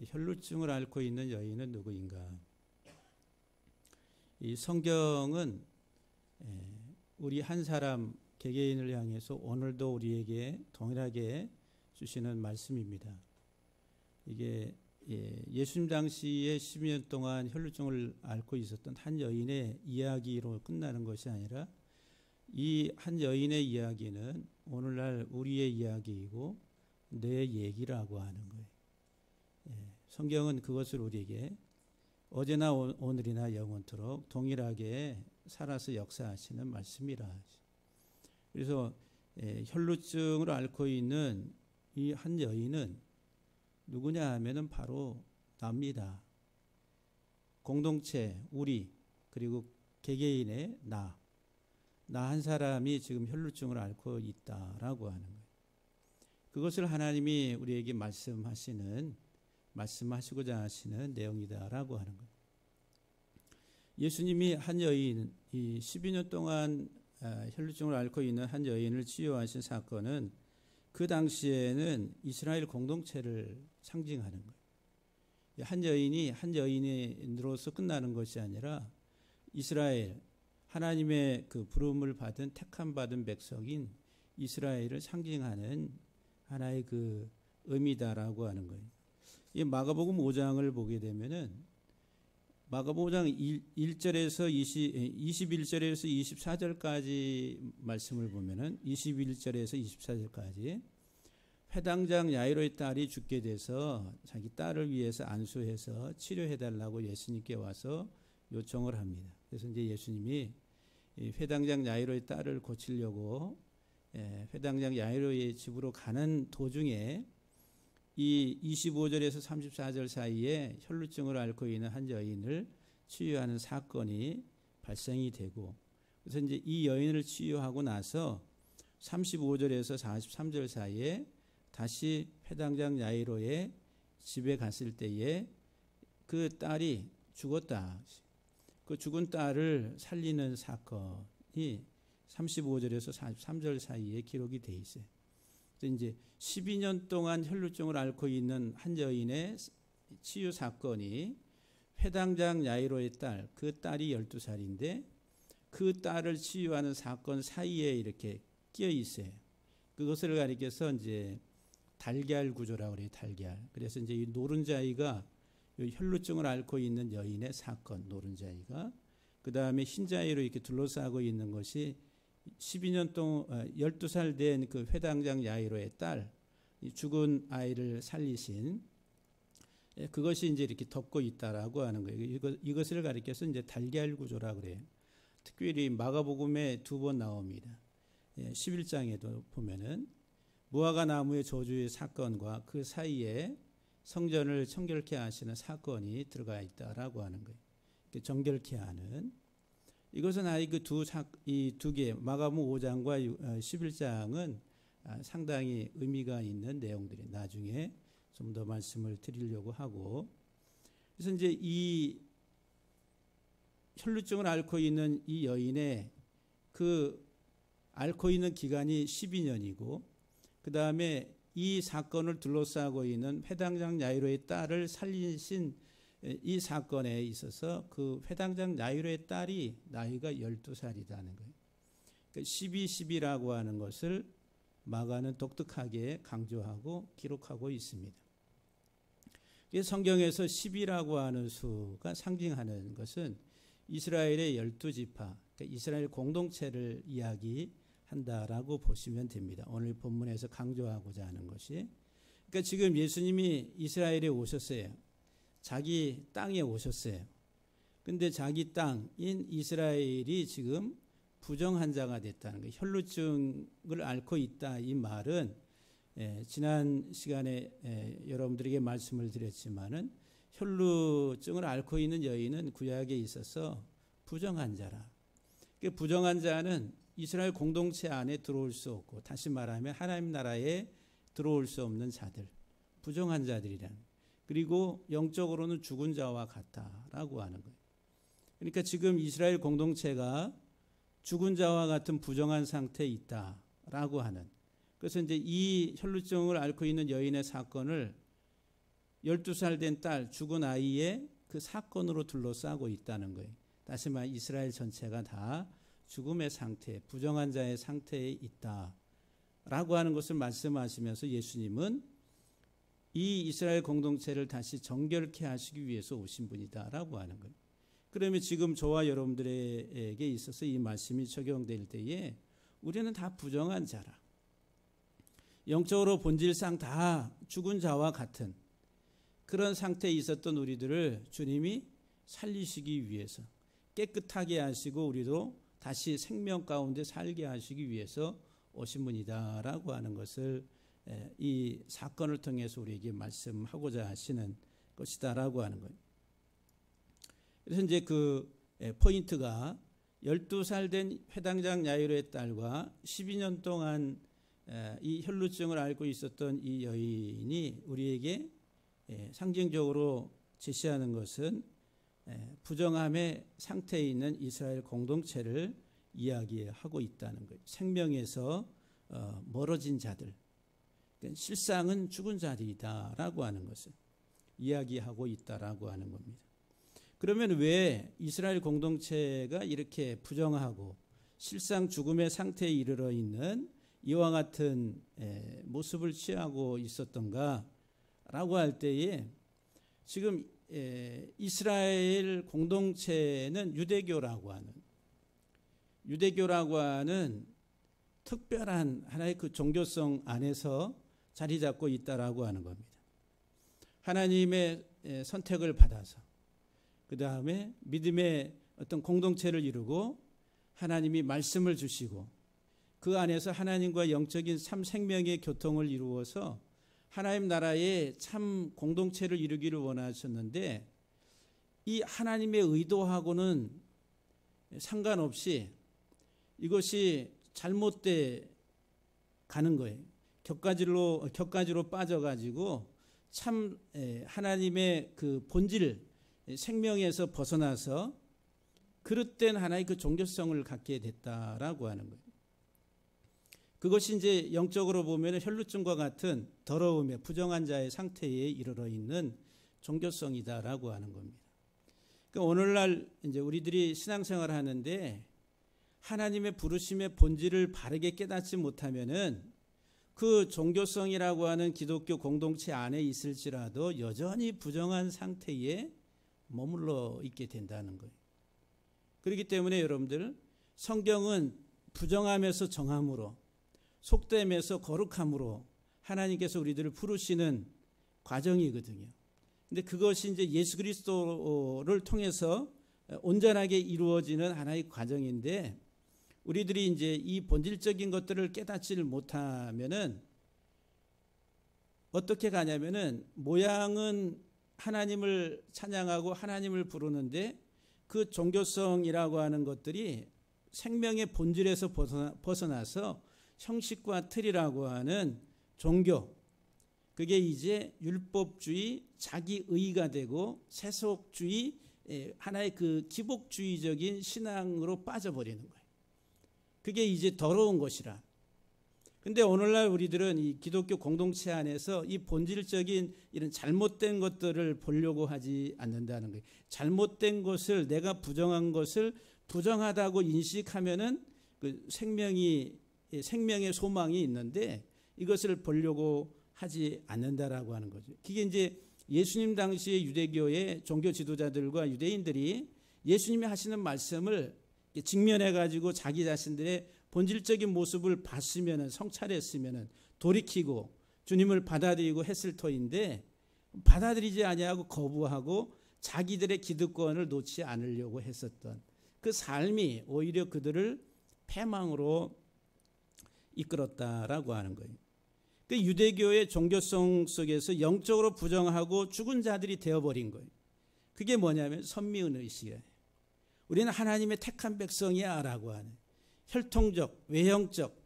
혈루증을 앓고 있는 여인은 누구인가? 이 성경은 우리 한 사람 개개인을 향해서 오늘도 우리에게 동일하게 주시는 말씀입니다. 이게 예수님 당시에 12년 동안 혈루증을 앓고 있었던 한 여인의 이야기로 끝나는 것이 아니라 이 한 여인의 이야기는 오늘날 우리의 이야기이고 내 얘기라고 하는 거예요. 성경은 그것을 우리에게 어제나 오늘이나 영원토록 동일하게 살아서 역사하시는 말씀이라. 그래서 혈루증을 앓고 있는 이 한 여인은 누구냐 하면은 바로 나입니다. 공동체, 우리, 그리고 개개인의 나 한 사람이 지금 혈루증을 앓고 있다라고 하는 거예요. 그것을 하나님이 우리에게 말씀하시고자 하시는 내용이다라고 하는 거예요. 예수님이 한 여인, 이 12년 동안 혈루증을 앓고 있는 한 여인을 치유하신 사건은 그 당시에는 이스라엘 공동체를 상징하는 거예요. 한 여인이 한 여인으로서 끝나는 것이 아니라 이스라엘, 하나님의 그 부름을 받은 택함 받은 백성인 이스라엘을 상징하는 하나의 그 의미다라고 하는 거예요. 이 마가복음 5장을 보게 되면은 마가복음 5장 1절에서 21절에서 24절까지 말씀을 보면은 21절에서 24절까지 회당장 야이로의 딸이 죽게 돼서 자기 딸을 위해서 안수해서 치료해달라고 예수님께 와서 요청을 합니다. 그래서 이제 예수님이 회당장 야이로의 딸을 고치려고 회당장 야이로의 집으로 가는 도중에 이 25절에서 34절 사이에 혈루증을 앓고 있는 한 여인을 치유하는 사건이 발생이 되고, 그래서 이제 이 여인을 치유하고 나서 35절에서 43절 사이에 다시 회당장 야이로의 집에 갔을 때에 그 딸이 죽었다. 그 죽은 딸을 살리는 사건이 35절에서 43절 사이에 기록이 돼 있어요. 이제 12년 동안 혈루증을 앓고 있는 한 여인의 치유 사건이 회당장 야이로의 딸, 그 딸이 12살인데 그 딸을 치유하는 사건 사이에 이렇게 끼어 있어요. 그것을 가리켜서 이제 달걀 구조라고 그래요, 달걀. 그래서 이제 이 노른자이가 혈루증을 앓고 있는 여인의 사건, 노른자이가. 그 다음에 흰자이로 이렇게 둘러싸고 있는 것이 12년 동안 12살 된 그 회당장 야이로의 딸, 죽은 아이를 살리신 그것이 이제 이렇게 덮고 있다라고 하는 거예요. 이것을 가리켜서 이제 달걀 구조라고 그래요. 특별히 마가복음에 2번 나옵니다. 11장에도 보면은 무화과 나무의 저주의 사건과 그 사이에 성전을 정결케 하시는 사건이 들어가 있다라고 하는 거예요. 정결케 하는. 이것은 아예 이 두 개, 마가복음 5장과 11장은 상당히 의미가 있는 내용들이 나중에 좀 더 말씀을 드리려고 하고, 그래서 이제 이 혈루증을 앓고 있는 이 여인의 그 앓고 있는 기간이 12년이고, 그 다음에 이 사건을 둘러싸고 있는 회당장 야이로의 딸을 살리신 이 사건에 있어서 그 회당장 야이로의 딸이 나이가 12살이라는 거예요. 그러니까 12라고 하는 것을 마가는 독특하게 강조하고 기록하고 있습니다. 성경에서 10이라고 하는 수가 상징하는 것은 이스라엘의 12지파, 그러니까 이스라엘 공동체를 이야기한다라고 보시면 됩니다. 오늘 본문에서 강조하고자 하는 것이. 그러니까 지금 예수님이 이스라엘에 오셨어요. 자기 땅에 오셨어요. 근데 자기 땅인 이스라엘이 지금 부정환자가 됐다는 거예요. 혈루증을 앓고 있다. 이 말은 지난 시간에 여러분들에게 말씀을 드렸지만은 혈루증을 앓고 있는 여인은 구약에 있어서 부정환자라. 그 부정환자는 이스라엘 공동체 안에 들어올 수 없고, 다시 말하면 하나님 나라에 들어올 수 없는 자들, 부정환자들이란. 그리고 영적으로는 죽은 자와 같다라고 하는 거예요. 그러니까 지금 이스라엘 공동체가 죽은 자와 같은 부정한 상태에 있다라고 하는. 그래서 이제 이 혈루증을 앓고 있는 여인의 사건을 12살 된 딸 죽은 아이의 그 사건으로 둘러싸고 있다는 거예요. 다시 말해 이스라엘 전체가 다 죽음의 상태, 부정한 자의 상태에 있다라고 하는 것을 말씀하시면서 예수님은 이 이스라엘 공동체를 다시 정결케 하시기 위해서 오신 분이다라고 하는 거예요. 그러면 지금 저와 여러분들에게 있어서 이 말씀이 적용될 때에 우리는 다 부정한 자라, 영적으로 본질상 다 죽은 자와 같은 그런 상태에 있었던 우리들을 주님이 살리시기 위해서, 깨끗하게 하시고 우리도 다시 생명 가운데 살게 하시기 위해서 오신 분이다라고 하는 것을 이 사건을 통해서 우리에게 말씀하고자 하시는 것이다라고 하는 거예요. 그래서 이제 그 포인트가 12살 된 회당장 야이로의 딸과 12년 동안 이 혈루증을 앓고 있었던 이 여인이 우리에게 상징적으로 제시하는 것은 부정함의 상태에 있는 이스라엘 공동체를 이야기하고 있다는 거예요. 생명에서 멀어진 자들, 실상은 죽은 자들이다라고 하는 것을 이야기하고 있다라고 하는 겁니다. 그러면 왜 이스라엘 공동체가 이렇게 부정하고 실상 죽음의 상태에 이르러 있는 이와 같은 모습을 취하고 있었던가라고 할 때에 지금 이스라엘 공동체는 유대교라고 하는 특별한 하나의 그 종교성 안에서 자리 잡고 있다라고 하는 겁니다. 하나님의 선택을 받아서 그 다음에 믿음의 어떤 공동체를 이루고 하나님이 말씀을 주시고 그 안에서 하나님과 영적인 참 생명의 교통을 이루어서 하나님 나라의 참 공동체를 이루기를 원하셨는데 이 하나님의 의도하고는 상관없이 이것이 잘못돼 가는 거예요. 격가지로 빠져가지고 참 하나님의 그 본질 생명에서 벗어나서 그릇된 하나의 그 종교성을 갖게 됐다라고 하는 거예요. 그것이 이제 영적으로 보면 혈루증과 같은 더러움의 부정한 자의 상태에 이르러 있는 종교성이다라고 하는 겁니다. 그러니까 오늘날 이제 우리들이 신앙생활을 하는데 하나님의 부르심의 본질을 바르게 깨닫지 못하면은 그 종교성이라고 하는 기독교 공동체 안에 있을지라도 여전히 부정한 상태에 머물러 있게 된다는 거예요. 그렇기 때문에 여러분들 성경은 부정함에서 정함으로 속됨에서 거룩함으로 하나님께서 우리들을 부르시는 과정이거든요. 근데 그것이 이제 예수 그리스도를 통해서 온전하게 이루어지는 하나의 과정인데 우리들이 이제 이 본질적인 것들을 깨닫지를 못하면은 어떻게 가냐면은 모양은 하나님을 찬양하고 하나님을 부르는데 그 종교성이라고 하는 것들이 생명의 본질에서 벗어나서 형식과 틀이라고 하는 종교, 그게 이제 율법주의, 자기의가 되고 세속주의, 하나의 그 기복주의적인 신앙으로 빠져버리는 거예요. 그게 이제 더러운 것이라. 근데 오늘날 우리들은 이 기독교 공동체 안에서 이 본질적인 이런 잘못된 것들을 보려고 하지 않는다는 거예요. 잘못된 것을, 내가 부정한 것을 부정하다고 인식하면은 그 생명의 소망이 있는데 이것을 보려고 하지 않는다라고 하는 거죠. 그게 이제 예수님 당시의 유대교의 종교 지도자들과 유대인들이 예수님이 하시는 말씀을 직면해 가지고 자기 자신들의 본질적인 모습을 봤으면은, 성찰했으면은 돌이키고 주님을 받아들이고 했을 터인데 받아들이지 아니하고 거부하고 자기들의 기득권을 놓지 않으려고 했었던 그 삶이 오히려 그들을 패망으로 이끌었다라고 하는 거예요. 그 유대교의 종교성 속에서 영적으로 부정하고 죽은 자들이 되어버린 거예요. 그게 뭐냐면 선미의식이에요. 우리는 하나님의 택한 백성이야 라고 하는 혈통적, 외형적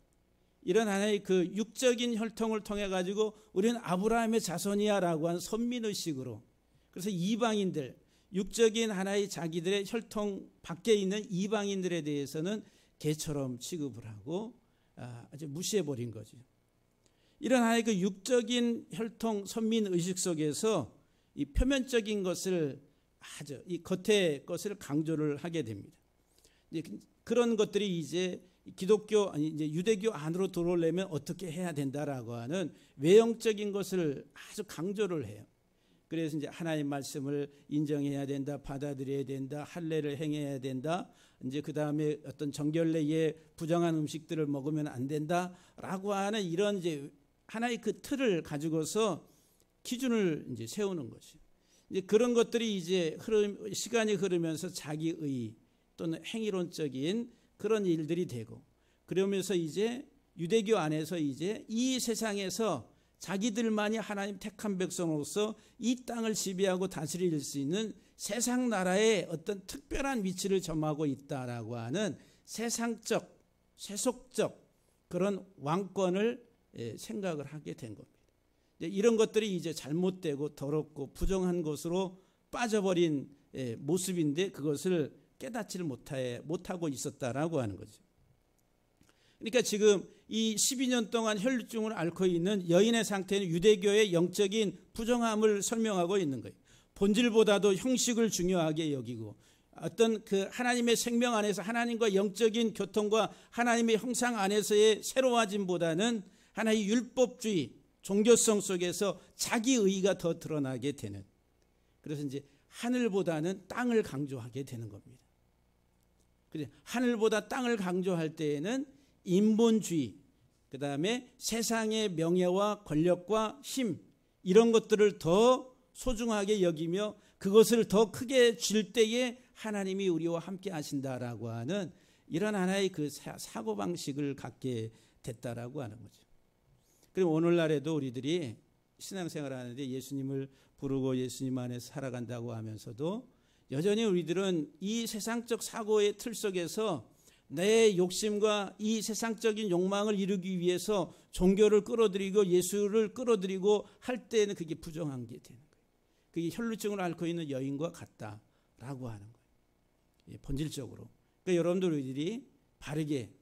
이런 하나의 그 육적인 혈통을 통해 가지고 우리는 아브라함의 자손이야 라고 하는 선민의식으로, 그래서 이방인들, 육적인 하나의 자기들의 혈통 밖에 있는 이방인들에 대해서는 개처럼 취급을 하고 아주 무시해버린 거죠. 이런 하나의 그 육적인 혈통 선민의식 속에서 이 표면적인 것을 아주 이 겉의 것을 강조를 하게 됩니다. 그런 것들이 이제 기독교 아니 이제 유대교 안으로 들어오려면 어떻게 해야 된다라고 하는 외형적인 것을 아주 강조를 해요. 그래서 이제 하나님 말씀을 인정해야 된다, 받아들여야 된다, 할례를 행해야 된다. 이제 그 다음에 어떤 정결례에 부정한 음식들을 먹으면 안 된다라고 하는 이런 이제 하나의 그 틀을 가지고서 기준을 이제 세우는 것이요. 이제 그런 것들이 이제 시간이 흐르면서 자기의 또는 행위론적인 그런 일들이 되고, 그러면서 이제 유대교 안에서 이제 이 세상에서 자기들만이 하나님 택한 백성으로서 이 땅을 지배하고 다스릴 수 있는 세상 나라의 어떤 특별한 위치를 점하고 있다라고 하는 세상적, 세속적 그런 왕권을 생각을 하게 된 겁니다. 이런 것들이 이제 잘못되고 더럽고 부정한 것으로 빠져버린 모습인데 그것을 깨닫지를 못하고 있었다라고 하는 거죠. 그러니까 지금 이 12년 동안 혈루증을 앓고 있는 여인의 상태는 유대교의 영적인 부정함을 설명하고 있는 거예요. 본질보다도 형식을 중요하게 여기고 어떤 그 하나님의 생명 안에서 하나님과 영적인 교통과 하나님의 형상 안에서의 새로워짐보다는 하나의 율법주의, 종교성 속에서 자기의가 더 드러나게 되는, 그래서 이제 하늘보다는 땅을 강조하게 되는 겁니다. 하늘보다 땅을 강조할 때에는 인본주의, 그 다음에 세상의 명예와 권력과 힘 이런 것들을 더 소중하게 여기며 그것을 더 크게 줄 때에 하나님이 우리와 함께 하신다라고 하는 이런 하나의 그 사고방식을 갖게 됐다라고 하는 거죠. 그리고 오늘날에도 우리들이 신앙생활을 하는데 예수님을 부르고 예수님 안에서 살아간다고 하면서도 여전히 우리들은 이 세상적 사고의 틀 속에서 내 욕심과 이 세상적인 욕망을 이루기 위해서 종교를 끌어들이고 예수를 끌어들이고 할 때는 그게 부정한 게 되는 거예요. 그게 혈루증을 앓고 있는 여인과 같다라고 하는 거예요. 본질적으로. 그러니까 여러분들 우리들이 바르게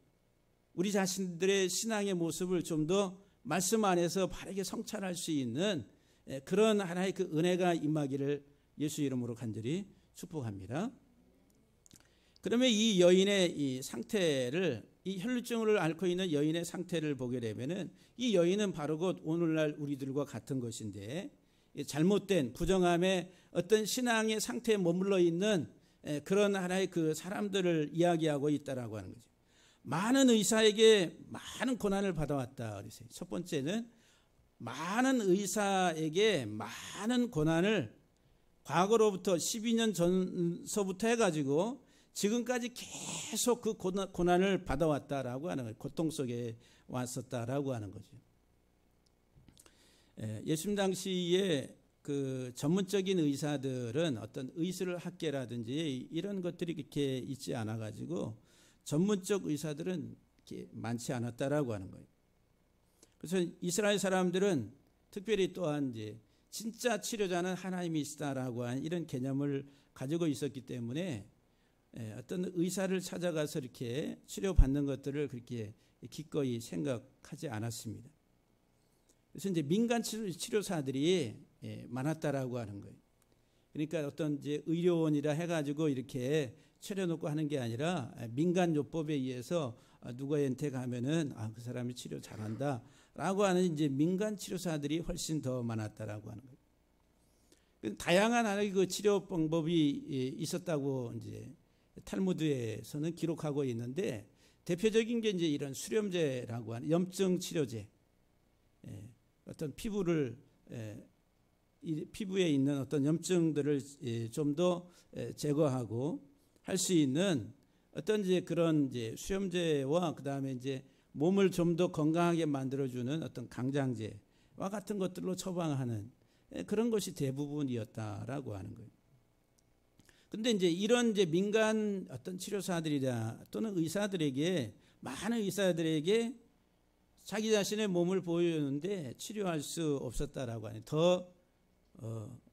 우리 자신들의 신앙의 모습을 좀 더 말씀 안에서 바르게 성찰할 수 있는 그런 하나의 그 은혜가 임하기를 예수 이름으로 간절히 축복합니다. 그러면 이 여인의 이 상태를, 이 혈루증을 앓고 있는 여인의 상태를 보게 되면은 이 여인은 바로 곧 오늘날 우리들과 같은 것인데 잘못된 부정함의 어떤 신앙의 상태에 머물러 있는 그런 하나의 그 사람들을 이야기하고 있다라고 하는 거죠. 많은 의사에게 많은 고난을 받아왔다 그랬어요. 첫 번째는 많은 의사에게 많은 고난을 과거로부터 12년 전서부터 해가지고 지금까지 계속 그 고난을 받아왔다라고 하는 거예요. 고통 속에 왔었다라고 하는 거죠. 예수님 당시에 그 전문적인 의사들은 어떤 의술학계라든지 이런 것들이 그렇게 있지 않아가지고 전문적 의사들은 이렇게 많지 않았다라고 하는 거예요. 그래서 이스라엘 사람들은 특별히 또한 이제 진짜 치료자는 하나님이시다라고 하는 이런 개념을 가지고 있었기 때문에 어떤 의사를 찾아가서 이렇게 치료받는 것들을 그렇게 기꺼이 생각하지 않았습니다. 그래서 이제 민간 치료사들이 많았다라고 하는 거예요. 그러니까 어떤 이제 의료원이라 해가지고 이렇게 차려놓고 하는 게 아니라 민간 요법에 의해서 누구한테 가면은 그 사람이 치료 잘한다라고 하는 이제 민간 치료사들이 훨씬 더 많았다라고 하는 거예요. 다양한 하나의 그 치료 방법이 있었다고 이제 탈무드에서는 기록하고 있는데 대표적인 게 이제 이런 수렴제라고 하는 염증 치료제, 어떤 피부에 있는 어떤 염증들을 좀 더 제거하고 할 수 있는 어떤 이제 그런 이제 수염제와 그 다음에 이제 몸을 좀 더 건강하게 만들어주는 어떤 강장제와 같은 것들로 처방하는 그런 것이 대부분이었다라고 하는 거예요. 그런데 이제 이런 이제 민간 어떤 치료사들이나 또는 의사들에게 많은 의사들에게 자기 자신의 몸을 보여주는데 치료할 수 없었다라고 하는 더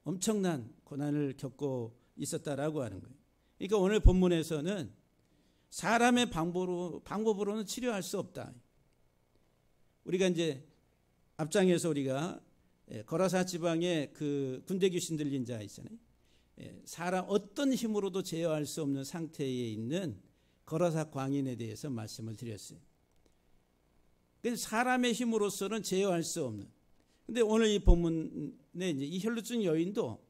엄청난 고난을 겪고 있었다라고 하는 거예요. 그러니까 오늘 본문에서는 사람의 방법으로는 치료할 수 없다. 우리가 이제 앞장에서 우리가 거라사 지방에 그 군대 귀신 들린 자 있잖아요. 사람 어떤 힘으로도 제어할 수 없는 상태에 있는 거라사 광인에 대해서 말씀을 드렸어요. 사람의 힘으로서는 제어할 수 없는. 근데 오늘 이 본문에 이제 이 혈루증 여인도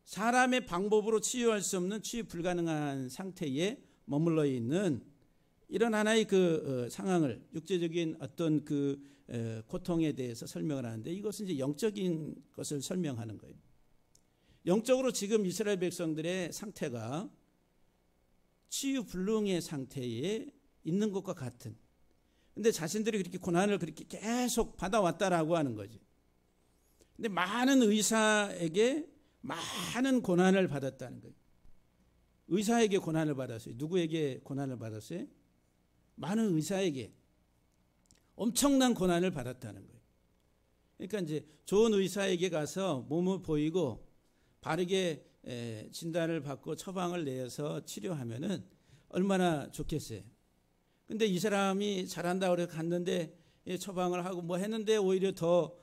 사람의 방법으로 치유할 수 없는 치유 불가능한 상태에 머물러 있는 이런 하나의 그 상황을, 육체적인 어떤 그 고통에 대해서 설명을 하는데, 이것은 이제 영적인 것을 설명하는 거예요. 영적으로 지금 이스라엘 백성들의 상태가 치유 불능의 상태에 있는 것과 같은, 근데 자신들이 그렇게 고난을 그렇게 계속 받아왔다라고 하는 거지. 근데 많은 의사에게 많은 고난을 받았다는 거예요. 의사에게 고난을 받았어요. 누구에게 고난을 받았어요? 많은 의사에게 엄청난 고난을 받았다는 거예요. 그러니까 이제 좋은 의사에게 가서 몸을 보이고 바르게 진단을 받고 처방을 내서 치료하면은 얼마나 좋겠어요. 근데 이 사람이 잘한다고 그래서 갔는데 처방을 하고 뭐 했는데 오히려 더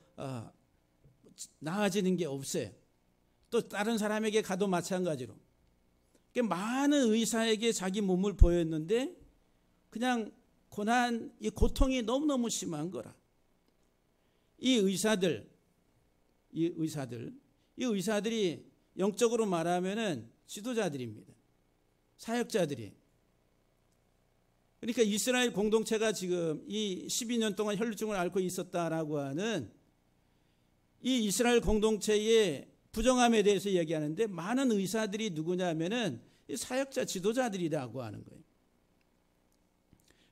나아지는 게 없어요. 또 다른 사람에게 가도 마찬가지로. 그러니까 많은 의사에게 자기 몸을 보였는데 그냥 고난, 이 고통이 너무너무 심한 거라. 이 의사들이 영적으로 말하면은 지도자들입니다. 사역자들이. 그러니까 이스라엘 공동체가 지금 이 12년 동안 혈루증을 앓고 있었다라고 하는 이 이스라엘 공동체의 부정함에 대해서 얘기하는데, 많은 의사들이 누구냐면은 사역자 지도자들이라고 하는 거예요.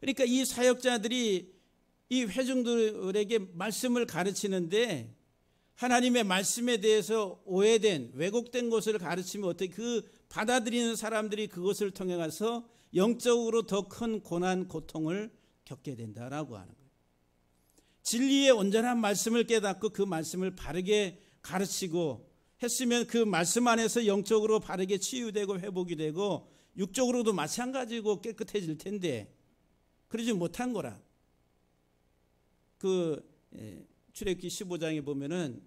그러니까 이 사역자들이 이 회중들에게 말씀을 가르치는데, 하나님의 말씀에 대해서 오해된, 왜곡된 것을 가르치면 어떻게 그 받아들이는 사람들이 그것을 통해 가서 영적으로 더 큰 고난, 고통을 겪게 된다라고 하는 거예요. 진리의 온전한 말씀을 깨닫고 그 말씀을 바르게 가르치고 했으면 그 말씀 안에서 영적으로 바르게 치유되고 회복이 되고 육적으로도 마찬가지고 깨끗해질 텐데 그러지 못한 거라. 그 출애굽기 15장에 보면은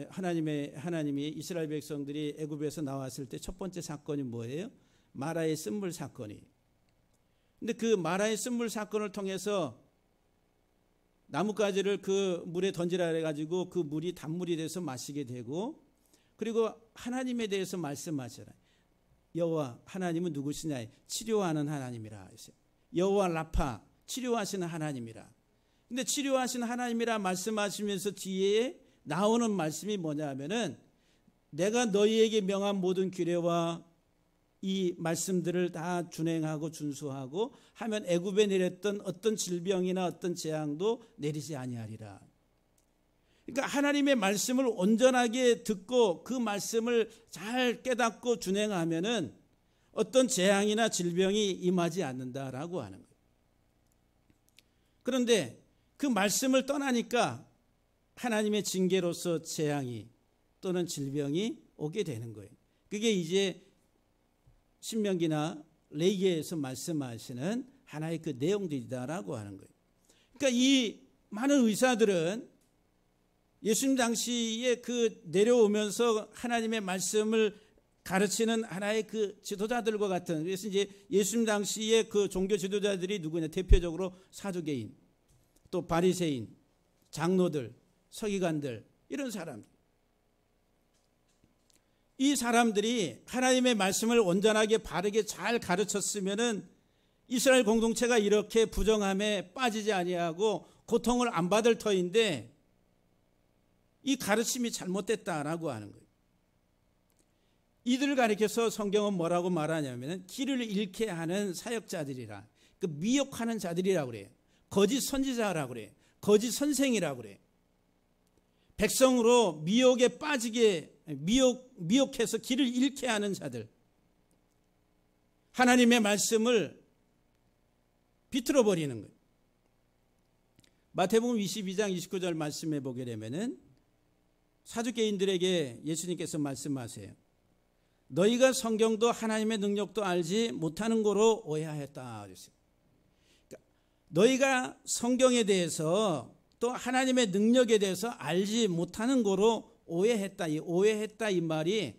하나님이 이스라엘 백성들이 애굽에서 나왔을 때 첫 번째 사건이 뭐예요? 마라의 쓴물 사건이. 근데 그 마라의 쓴물 사건을 통해서 나뭇가지를 그 물에 던지라 해가지고 그 물이 단물이 돼서 마시게 되고, 그리고 하나님에 대해서 말씀하시라. 여호와 하나님은 누구시냐? 치료하는 하나님이라 하세요. 여호와 라파, 치료하시는 하나님이라. 근데 치료하시는 하나님이라 말씀하시면서 뒤에 나오는 말씀이 뭐냐 하면은, 내가 너희에게 명한 모든 규례와 이 말씀들을 다 준행하고 준수하고 하면 애굽에 내렸던 어떤 질병이나 어떤 재앙도 내리지 아니하리라. 그러니까 하나님의 말씀을 온전하게 듣고 그 말씀을 잘 깨닫고 준행하면은 어떤 재앙이나 질병이 임하지 않는다라고 하는 거예요. 그런데 그 말씀을 떠나니까 하나님의 징계로서 재앙이 또는 질병이 오게 되는 거예요. 그게 이제 신명기나 레위기에서 말씀하시는 하나의 그 내용들이다라고 하는 거예요. 그러니까 이 많은 의사들은 예수님 당시에 그 내려오면서 하나님의 말씀을 가르치는 하나의 그 지도자들과 같은, 그래서 이제 예수님 당시에 그 종교 지도자들이 누구냐? 대표적으로 사두개인, 또 바리새인, 장로들, 서기관들, 이런 사람들. 이 사람들이 하나님의 말씀을 온전하게 바르게 잘 가르쳤으면은 이스라엘 공동체가 이렇게 부정함에 빠지지 아니하고 고통을 안 받을 터인데, 이 가르침이 잘못됐다라고 하는 거예요. 이들을 가리켜서 성경은 뭐라고 말하냐면 길을 잃게 하는 사역자들이라, 그 미혹하는 자들이라고 그래요. 거짓 선지자라고 그래요. 거짓 선생이라고 그래요. 백성으로 미혹에 빠지게 미혹해서 길을 잃게 하는 자들, 하나님의 말씀을 비틀어 버리는 거예요. 마태복음 22장 29절 말씀해 보게 되면은 사두개인들에게 예수님께서 말씀하세요. 너희가 성경도 하나님의 능력도 알지 못하는 거로 오해하였다. 그러니까 너희가 성경에 대해서 또 하나님의 능력에 대해서 알지 못하는 거로 오해했다. 이 오해했다 이 말이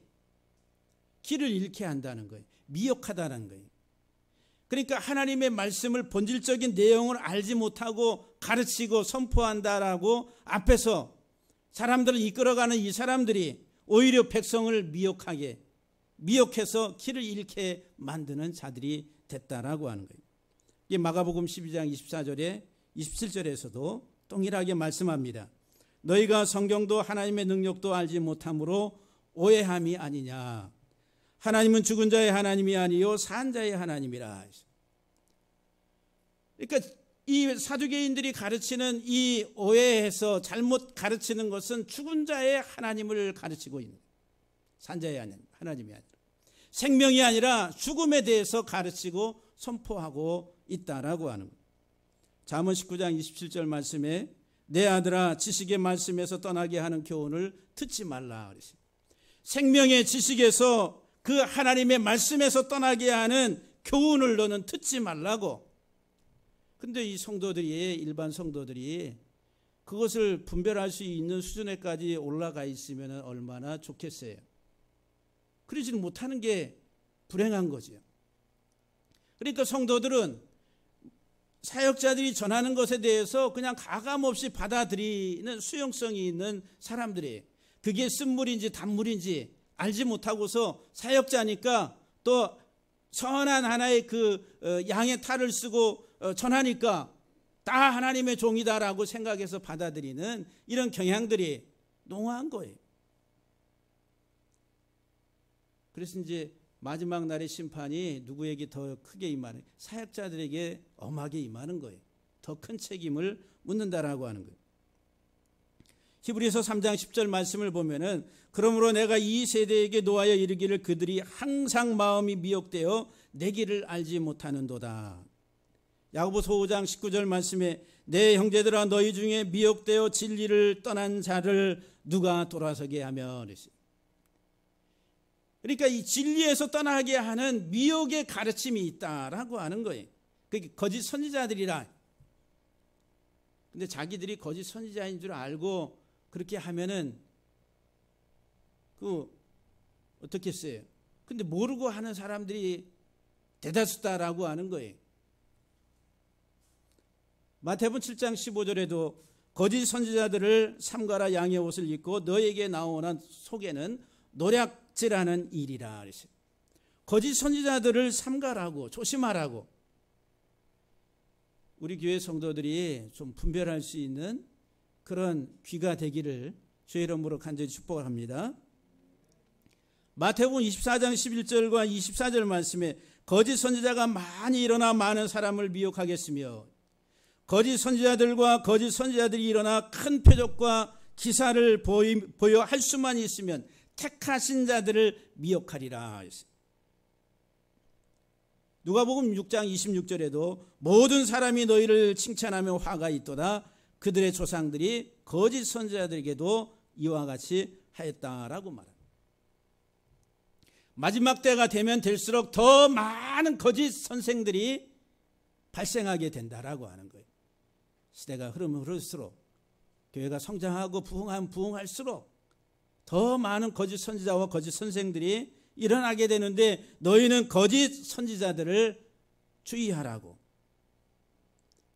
길을 잃게 한다는 거예요. 미혹하다는 거예요. 그러니까 하나님의 말씀을 본질적인 내용을 알지 못하고 가르치고 선포한다라고 앞에서 사람들을 이끌어가는 이 사람들이 오히려 백성을 미혹해서 길을 잃게 만드는 자들이 됐다라고 하는 거예요. 이 마가복음 12장 24절에 27절에서도 동일하게 말씀합니다. 너희가 성경도 하나님의 능력도 알지 못함으로 오해함이 아니냐. 하나님은 죽은 자의 하나님이 아니요 산 자의 하나님이라. 그러니까 이 사두개인들이 가르치는 이 오해해서 잘못 가르치는 것은 죽은 자의 하나님을 가르치고 있는 거예요. 산 자의 하나님이 아니라 생명이 아니라 죽음에 대해서 가르치고 선포하고 있다라고 하는 거예요. 잠언 19장 27절 말씀에 내 아들아 지식의 말씀에서 떠나게 하는 교훈을 듣지 말라 그랬어요. 생명의 지식에서 그 하나님의 말씀에서 떠나게 하는 교훈을 너는 듣지 말라고. 근데 이 성도들이 일반 성도들이 그것을 분별할 수 있는 수준에까지 올라가 있으면 얼마나 좋겠어요. 그러지 못하는 게 불행한 거죠. 그러니까 성도들은 사역자들이 전하는 것에 대해서 그냥 가감없이 받아들이는 수용성이 있는 사람들이에요. 그게 쓴물인지 단물인지 알지 못하고서 사역자니까 또 선한 하나의 그 양의 탈을 쓰고 전하니까 다 하나님의 종이다라고 생각해서 받아들이는 이런 경향들이 농후한 거예요. 그래서 이제 마지막 날의 심판이 누구에게 더 크게 임하는, 사역자들에게 엄하게 임하는 거예요. 더 큰 책임을 묻는다라고 하는 거예요. 히브리서 3장 10절 말씀을 보면은 그러므로 내가 이 세대에게 노하여 이르기를 그들이 항상 마음이 미혹되어 내 길을 알지 못하는도다. 야고보서 5장 19절 말씀에 내 형제들아 너희 중에 미혹되어 진리를 떠난 자를 누가 돌아서게 하며 그랬어요. 그러니까 이 진리에서 떠나게 하는 미혹의 가르침이 있다라고 하는 거예요. 그게 거짓 선지자들이라. 근데 자기들이 거짓 선지자인 줄 알고 그렇게 하면은 어떻게 했어요? 근데 모르고 하는 사람들이 대다수다라고 하는 거예요. 마태복음 7장 15절에도 거짓 선지자들을 삼가라 양의 옷을 입고 너에게 나오는 속에는 노략질하는 일이라 그랬어요. 거짓 선지자들을 삼가라고, 조심하라고. 우리 교회 성도들이 좀 분별할 수 있는 그런 귀가 되기를 주의 이름으로 간절히 축복합니다. 마태복음 24장 11절과 24절 말씀에 거짓 선지자가 많이 일어나 많은 사람을 미혹하겠으며 거짓 선지자들과 거짓 선지자들이 일어나 큰 표적과 기사를 보여 할 수만 있으면 택하신 자들을 미혹하리라. 누가복음 6장 26절에도 모든 사람이 너희를 칭찬하며 화가 있도다. 그들의 조상들이 거짓 선지자들에게도 이와 같이 하였다라고 말합니다. 마지막 때가 되면 될수록 더 많은 거짓 선생들이 발생하게 된다라고 하는 거예요. 시대가 흐를수록 교회가 성장하고 부흥할수록 더 많은 거짓 선지자와 거짓 선생들이 일어나게 되는데 너희는 거짓 선지자들을 주의하라고.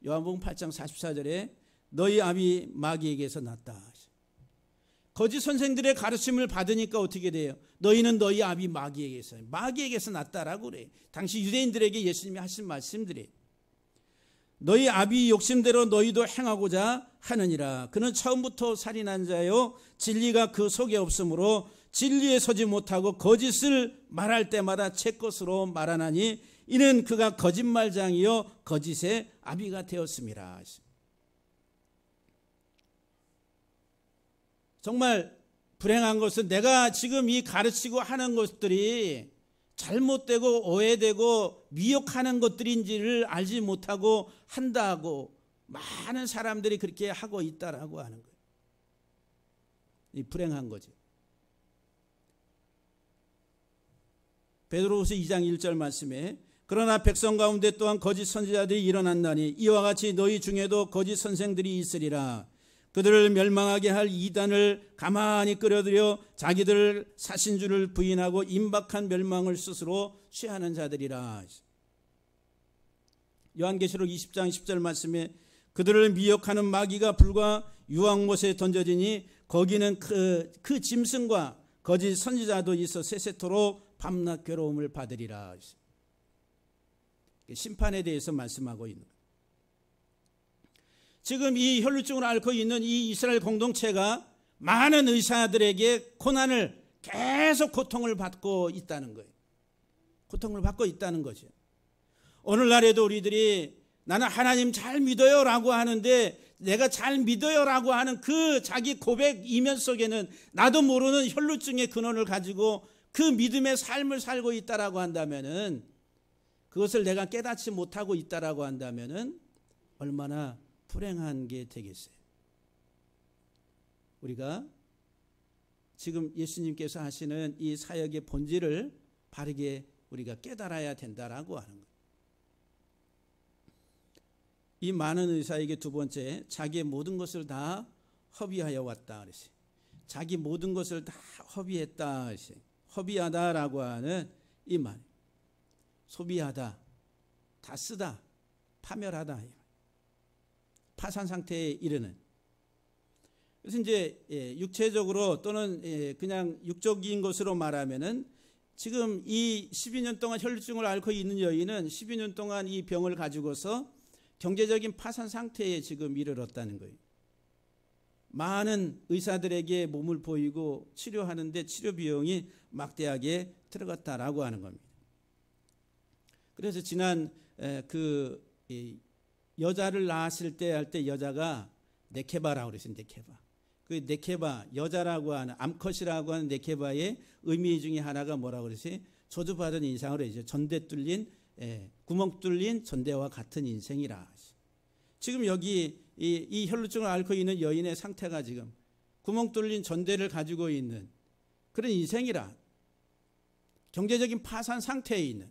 요한복음 8장 44절에 너희 아비 마귀에게서 났다. 거짓 선생들의 가르침을 받으니까 어떻게 돼요? 너희는 너희 아비 마귀에게서 났다라고 그래요. 당시 유대인들에게 예수님이 하신 말씀들이 너희 아비 욕심대로 너희도 행하고자 하느니라. 그는 처음부터 살인한 자요 진리가 그 속에 없으므로 진리에 서지 못하고 거짓을 말할 때마다 제 것으로 말하나니 이는 그가 거짓말장이요 거짓의 아비가 되었습니다. 정말 불행한 것은 내가 지금 이 가르치고 하는 것들이 잘못되고 오해되고 미혹하는 것들인지를 알지 못하고 한다고 많은 사람들이 그렇게 하고 있다라고 하는 거예요. 이 불행한 거지. 베드로후서 2장 1절 말씀에 그러나 백성 가운데 또한 거짓 선지자들이 일어난다니 이와 같이 너희 중에도 거짓 선생들이 있으리라. 그들을 멸망하게 할 이단을 가만히 끌어들여 자기들 사신주를 부인하고 임박한 멸망을 스스로 취하는 자들이라. 요한계시록 20장 10절 말씀에 그들을 미혹하는 마귀가 불과 유황못에 던져지니 거기는 그 짐승과 거짓 선지자도 있어 세세토록 밤낮 괴로움을 받으리라. 심판에 대해서 말씀하고 있는 거예요. 지금 이 혈루증을 앓고 있는 이 이스라엘 공동체가 많은 의사들에게 고난을 계속 고통을 받고 있다는 거예요. 고통을 받고 있다는 거죠. 오늘날에도 우리들이 나는 하나님 잘 믿어요 라고 하는데 내가 잘 믿어요 라고 하는 그 자기 고백 이면 속에는 나도 모르는 혈루증의 근원을 가지고 그 믿음의 삶을 살고 있다라고 한다면은, 그것을 내가 깨닫지 못하고 있다라고 한다면은 얼마나 불행한 게 되겠어요. 우리가 지금 예수님께서 하시는 이 사역의 본질을 바르게 우리가 깨달아야 된다라고 하는 거예요. 이 많은 의사에게 두 번째, 자기의 모든 것을 다 허비하여 왔다 그랬어요. 자기 모든 것을 다 허비했다 그랬어요. 허비하다라고 하는 이 말, 소비하다, 다 쓰다, 파멸하다, 파산 상태에 이르는. 그래서 이제 육체적으로 또는 그냥 육적인 것으로 말하면은 지금 이 12년 동안 혈루증을 앓고 있는 여인은 12년 동안 이 병을 가지고서 경제적인 파산 상태에 지금 이르렀다는 거예요. 많은 의사들에게 몸을 보이고 치료하는데 치료 비용이 막대하게 들어갔다라고 하는 겁니다. 그래서 지난 그 여자를 낳았을 때 할 때 여자가 네케바라고 그랬어요. 네케바. 그 네케바, 여자라고 하는 암컷이라고 하는 네케바의 의미 중에 하나가 뭐라고 그랬어요? 저주받은 인상으로 이제 전대 뚫린 구멍 뚫린 전대와 같은 인생이라. 지금 여기 이 혈루증을 앓고 있는 여인의 상태가 지금 구멍 뚫린 전대를 가지고 있는 그런 인생이라. 경제적인 파산 상태에 있는,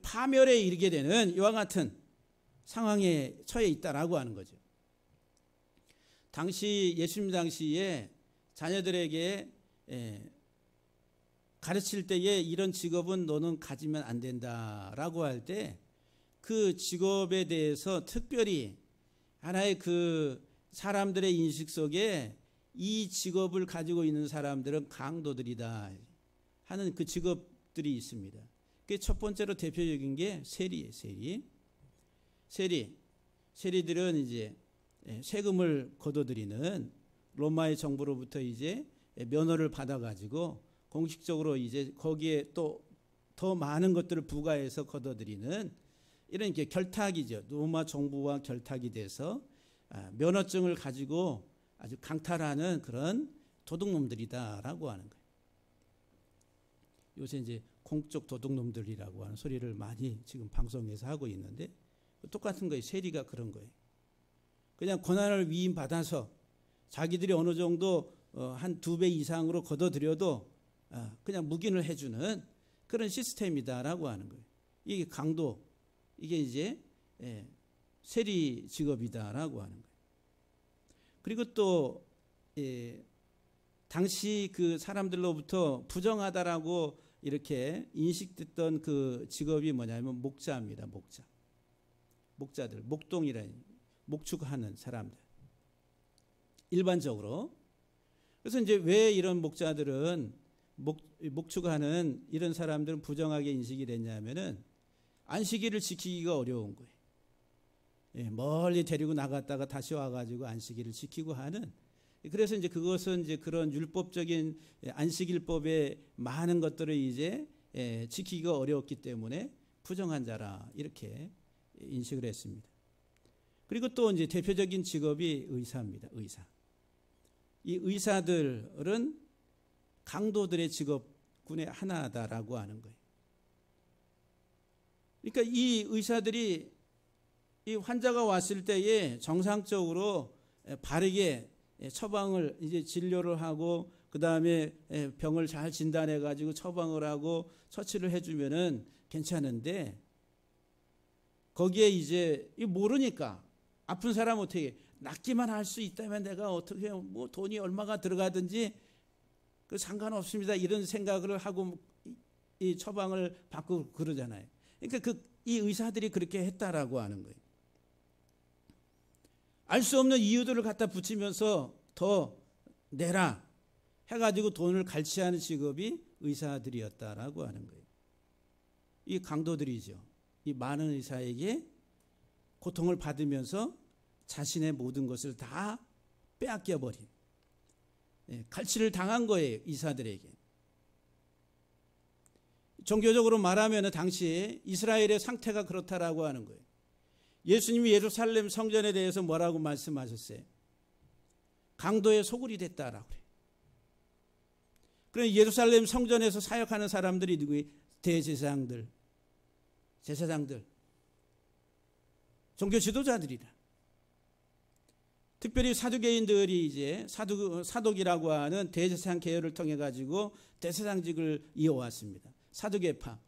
파멸에 이르게 되는 이와 같은 상황에 처해 있다라고 하는 거죠. 당시 예수님 당시에 자녀들에게 가르칠 때에 이런 직업은 너는 가지면 안 된다라고 할 때 그 직업에 대해서 특별히 하나의 그 사람들의 인식 속에 이 직업을 가지고 있는 사람들은 강도들이다 하는 그 직업들이 있습니다. 그 첫 번째로 대표적인 게 세리예요. 세리들은 이제 세금을 거둬들이는 로마의 정부로부터 이제 면허를 받아가지고 공식적으로 이제 거기에 또 더 많은 것들을 부과해서 거둬들이는 이런 이렇게 결탁이죠. 로마 정부와 결탁이 돼서 면허증을 가지고 아주 강탈하는 그런 도둑놈들이다라고 하는 거예요. 요새 이제 공적 도둑놈들이라고 하는 소리를 많이 지금 방송에서 하고 있는데 똑같은 거예요. 세리가 그런 거예요. 그냥 권한을 위임받아서 자기들이 어느 정도 한 2배 이상으로 거둬들여도 그냥 묵인을 해주는 그런 시스템이다라고 하는 거예요. 이게 강도, 이게 이제 세리 직업이다라고 하는 거예요. 그리고 또 당시 그 사람들로부터 부정하다라고 이렇게 인식됐던 그 직업이 뭐냐면 목자입니다. 목자들, 목동이라는 목축하는 사람들. 일반적으로. 그래서 이제 왜 이런 목자들은 목축하는 이런 사람들은 부정하게 인식이 됐냐면은 안식일을 지키기가 어려운 거예요. 멀리 데리고 나갔다가 다시 와가지고 안식일을 지키고 하는. 그래서 이제 그것은 이제 그런 율법적인 안식일법의 많은 것들을 이제 지키기가 어려웠기 때문에 부정한 자라 이렇게 인식을 했습니다. 그리고 또 이제 대표적인 직업이 의사입니다. 의사. 이 의사들은 강도들의 직업군의 하나다라고 하는 거예요. 그러니까 이 의사들이 이 환자가 왔을 때에 정상적으로 바르게 처방을 이제 진료를 하고 그 다음에 병을 잘 진단해 가지고 처방을 하고 처치를 해주면은 괜찮은데 거기에 이제 모르니까 아픈 사람 어떻게 낫기만 할 수 있다면 내가 어떻게 뭐 돈이 얼마가 들어가든지 그 상관없습니다. 이런 생각을 하고 이 처방을 받고 그러잖아요. 그러니까 이 의사들이 그렇게 했다라고 하는 거예요. 알 수 없는 이유들을 갖다 붙이면서 더 내라 해가지고 돈을 갈취하는 직업이 의사들이었다라고 하는 거예요. 이 강도들이죠. 이 많은 의사에게 고통을 받으면서 자신의 모든 것을 다 빼앗겨 버린, 갈취를 당한 거예요. 의사들에게. 종교적으로 말하면 당시 이스라엘의 상태가 그렇다라고 하는 거예요. 예수님이 예루살렘 성전에 대해서 뭐라고 말씀하셨어요? 강도의 소굴이 됐다라고 그래요. 그럼 예루살렘 성전에서 사역하는 사람들이 누구예요? 대제사장들, 제사장들, 종교 지도자들이다. 특별히 사두개인들이 이제 사독이라고 하는 대제사장 계열을 통해 가지고 대제사장직을 이어왔습니다. 사두개파.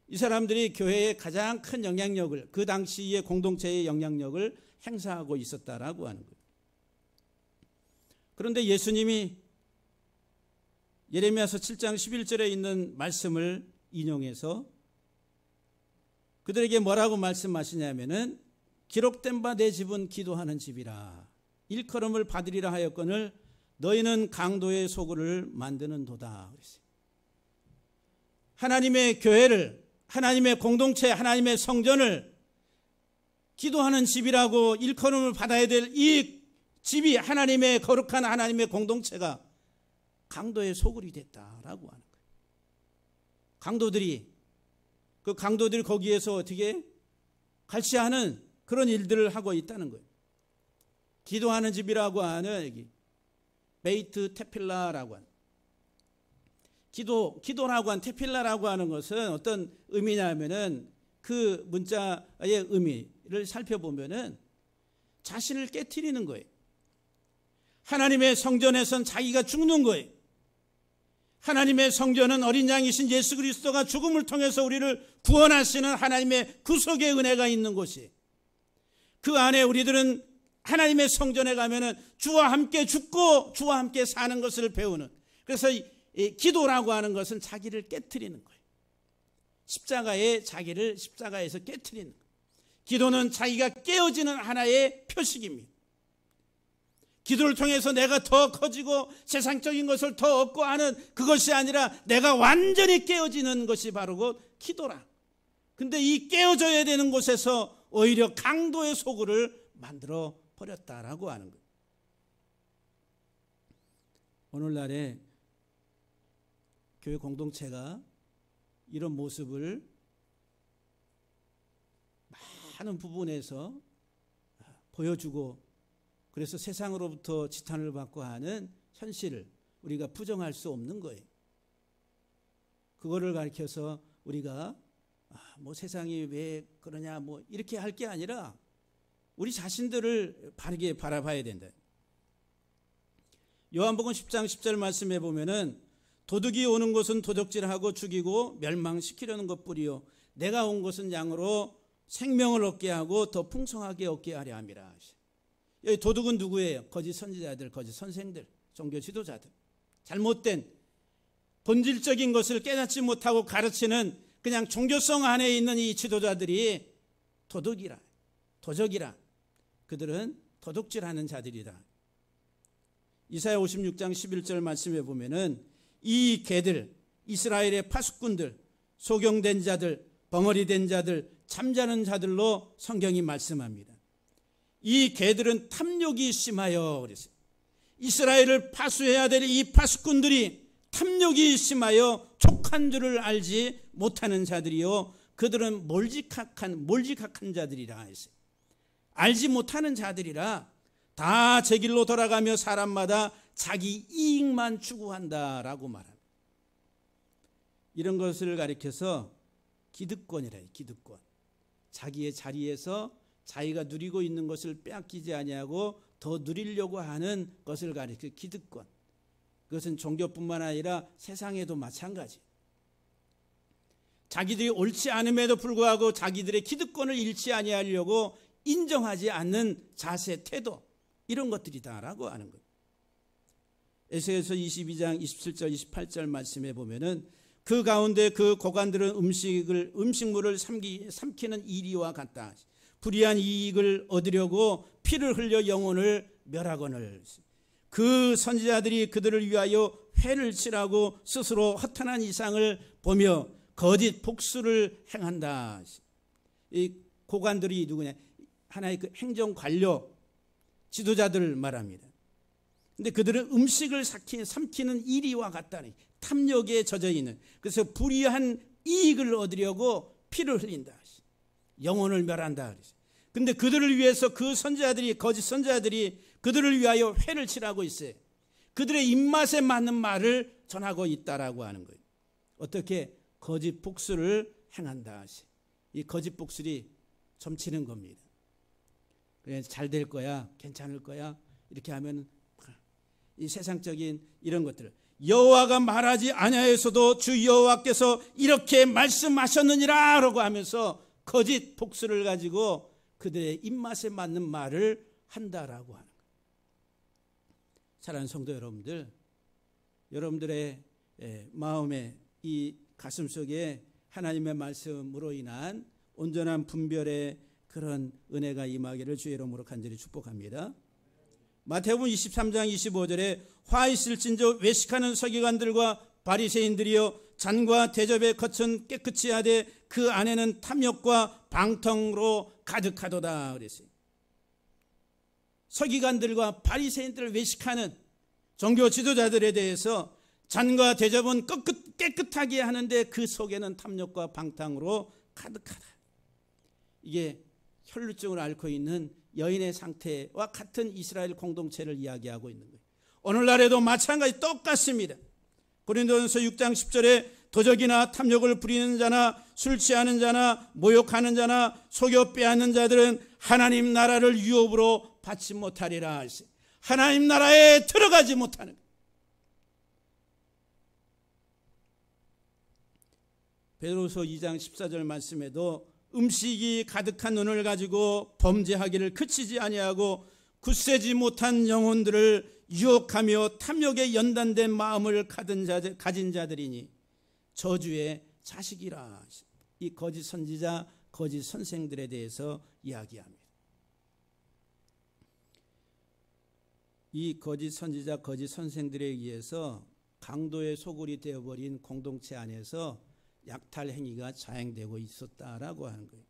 이 사람들이 교회의 가장 큰 영향력을, 그 당시의 공동체의 영향력을 행사하고 있었다라고 하는 거예요. 그런데 예수님이 예레미야서 7장 11절에 있는 말씀을 인용해서 그들에게 뭐라고 말씀하시냐면은 기록된 바 내 집은 기도하는 집이라 일컬음을 받으리라 하였거늘 너희는 강도의 소굴을 만드는도다. 하나님의 교회를, 하나님의 공동체, 하나님의 성전을 기도하는 집이라고 일컬음을 받아야 될 이 집이, 하나님의 거룩한 하나님의 공동체가 강도의 소굴이 됐다라고 하는 거예요. 강도들이 거기에서 어떻게 갈취하는 그런 일들을 하고 있다는 거예요. 기도하는 집이라고 하는 여기 베이트 테필라라고 하는, 기도라고 한 테필라라고 하는 것은 어떤 의미냐면은 그 문자의 의미를 살펴보면은 자신을 깨트리는 거예요. 하나님의 성전에선 자기가 죽는 거예요. 하나님의 성전은 어린 양이신 예수 그리스도가 죽음을 통해서 우리를 구원하시는 하나님의 구속의 은혜가 있는 곳이, 그 안에 우리들은 하나님의 성전에 가면은 주와 함께 죽고 주와 함께 사는 것을 배우는, 그래서 이 기도라고 하는 것은 자기를 깨트리는 거예요. 십자가에서 깨트리는 거예요. 기도는 자기가 깨어지는 하나의 표식입니다. 기도를 통해서 내가 더 커지고 세상적인 것을 더 얻고 하는 그것이 아니라 내가 완전히 깨어지는 것이 바로 그 기도라. 근데 이 깨어져야 되는 곳에서 오히려 강도의 소굴을 만들어 버렸다라고 하는 거예요. 오늘날에 교회 공동체가 이런 모습을 많은 부분에서 보여주고, 그래서 세상으로부터 지탄을 받고 하는 현실을 우리가 부정할 수 없는 거예요. 그거를 가리켜서 우리가 뭐 세상이 왜 그러냐 뭐 이렇게 할 게 아니라 우리 자신들을 바르게 바라봐야 된다. 요한복음 10장 10절 말씀해 보면은 도둑이 오는 것은 도적질하고 죽이고 멸망시키려는 것뿐이요 내가 온 것은 양으로 생명을 얻게 하고 더 풍성하게 얻게 하려 함이라. 여기 도둑은 누구예요? 거짓 선지자들, 거짓 선생들, 종교 지도자들, 잘못된 본질적인 것을 깨닫지 못하고 가르치는 그냥 종교성 안에 있는 이 지도자들이 도둑이라, 도적이라. 그들은 도둑질하는 자들이다. 이사야 56장 11절 말씀해 보면은 이 개들, 이스라엘의 파수꾼들, 소경된 자들, 벙어리된 자들, 잠자는 자들로 성경이 말씀합니다. 이 개들은 탐욕이 심하여 그랬어요. 이스라엘을 파수해야 될 이 파수꾼들이 탐욕이 심하여 족한 줄을 알지 못하는 자들이요 그들은 몰직학한 자들이라 했어요. 알지 못하는 자들이라 다 제 길로 돌아가며 사람마다 자기 이익만 추구한다라고 말합니다. 이런 것을 가리켜서 기득권이라 해요. 기득권. 자기의 자리에서 자기가 누리고 있는 것을 빼앗기지 아니하고 더 누리려고 하는 것을 가리켜 기득권. 그것은 종교뿐만 아니라 세상에도 마찬가지. 자기들이 옳지 않음에도 불구하고 자기들의 기득권을 잃지 아니하려고 인정하지 않는 자세, 태도, 이런 것들이다라고 하는 거예요. 에스겔서 22장 27절 28절 말씀에 보면은 그 가운데 그 고관들은 음식물을 삼키는 이리와 같다. 불의한 이익을 얻으려고 피를 흘려 영혼을 멸하거늘. 그 선지자들이 그들을 위하여 회를 치라고 스스로 허탄한 이상을 보며 거짓 복수를 행한다. 이 고관들이 누구냐? 하나의 그 행정 관료 지도자들을 말합니다. 근데 그들은 음식을 삼키는 이리와 같다니, 탐욕에 젖어 있는, 그래서 불의한 이익을 얻으려고 피를 흘린다. 영혼을 멸한다. 근데 그들을 위해서 그 선지자들이, 거짓 선지자들이 그들을 위하여 회를 치라고 있어요. 그들의 입맛에 맞는 말을 전하고 있다라고 하는 거예요. 어떻게? 거짓 복수를 행한다. 이 거짓 복술이 점치는 겁니다. 그래, 잘 될 거야, 괜찮을 거야, 이렇게 하면 이 세상적인 이런 것들을, 여호와가 말하지 아니하였어도 주 여호와께서 이렇게 말씀하셨느니라 라고 하면서 거짓 복수를 가지고 그들의 입맛에 맞는 말을 한다라고 하는 거예요. 사랑하는 성도 여러분들, 여러분들의 마음에, 이 가슴 속에 하나님의 말씀으로 인한 온전한 분별의 그런 은혜가 임하기를 주의 이름으로 간절히 축복합니다. 마태복음 23장 25절에 화 있을진저 외식하는 서기관들과 바리새인들이여 잔과 대접의 겉은 깨끗이 하되 그 안에는 탐욕과 방탕으로 가득하도다 그랬어요. 서기관들과 바리새인들을 외식하는 종교 지도자들에 대해서 잔과 대접은 깨끗하게 하는데 그 속에는 탐욕과 방탕으로 가득하다. 이게 혈루증을 앓고 있는 여인의 상태와 같은 이스라엘 공동체를 이야기하고 있는 거예요. 오늘날에도 마찬가지 똑같습니다. 고린도전서 6장 10절에 도적이나 탐욕을 부리는 자나 술 취하는 자나 모욕하는 자나 속여 빼앗는 자들은 하나님 나라를 유업으로 받지 못하리라. 하나님 나라에 들어가지 못하는 거예요. 베드로서 2장 14절 말씀에도 음식이 가득한 눈을 가지고 범죄하기를 그치지 아니하고 굳세지 못한 영혼들을 유혹하며 탐욕에 연단된 마음을 가진 자들이니 저주의 자식이라. 이 거짓 선지자, 거짓 선생들에 대해서 이야기합니다. 이 거짓 선지자, 거짓 선생들에 의해서 강도의 소굴이 되어버린 공동체 안에서 약탈 행위가 자행되고 있었다라고 하는 거예요.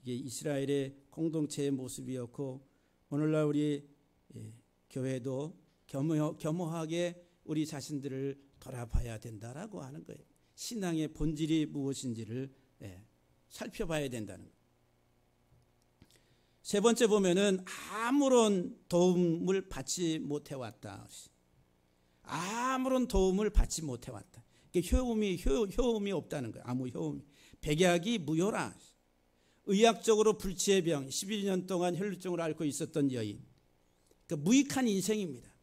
이게 이스라엘의 공동체의 모습이었고, 오늘날 우리 교회도 겸허하게 우리 자신들을 돌아봐야 된다라고 하는 거예요. 신앙의 본질이 무엇인지를 살펴봐야 된다는 거예요. 세 번째 보면은 아무런 도움을 받지 못해왔다. 아무런 도움을 받지 못해왔다. 효험이 없다는 거예요. 아무 효험이. 백약이 무효라. 의학적으로 불치의 병, 12년 동안 혈루증을 앓고 있었던 여인. 그러니까 무익한 인생입니다.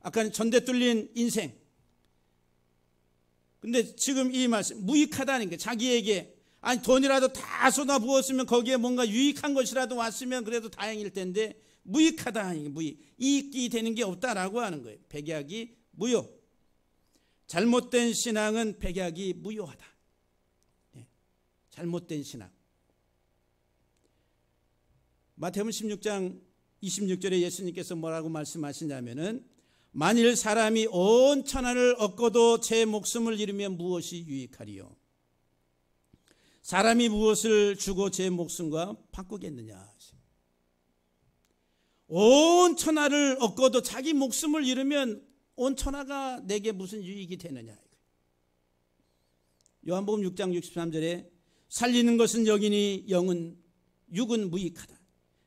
아까는 전대 뚫린 인생. 근데 지금 이 말씀, 무익하다는 거예요. 자기에게 아니 돈이라도 다 쏟아부었으면 거기에 뭔가 유익한 것이라도 왔으면 그래도 다행일 텐데 무익하다. 무익. 이익이 되는 게 없다라고 하는 거예요. 백약이 무효. 잘못된 신앙은 백약이 무효하다. 잘못된 신앙. 마태복음 16장 26절에 예수님께서 뭐라고 말씀하시냐면은 만일 사람이 온 천하를 얻고도 제 목숨을 잃으면 무엇이 유익하리요? 사람이 무엇을 주고 제 목숨과 바꾸겠느냐? 온 천하를 얻고도 자기 목숨을 잃으면 온 천하가 내게 무슨 유익이 되느냐? 요한복음 6장 63절에 살리는 것은 영이니 육은 무익하다.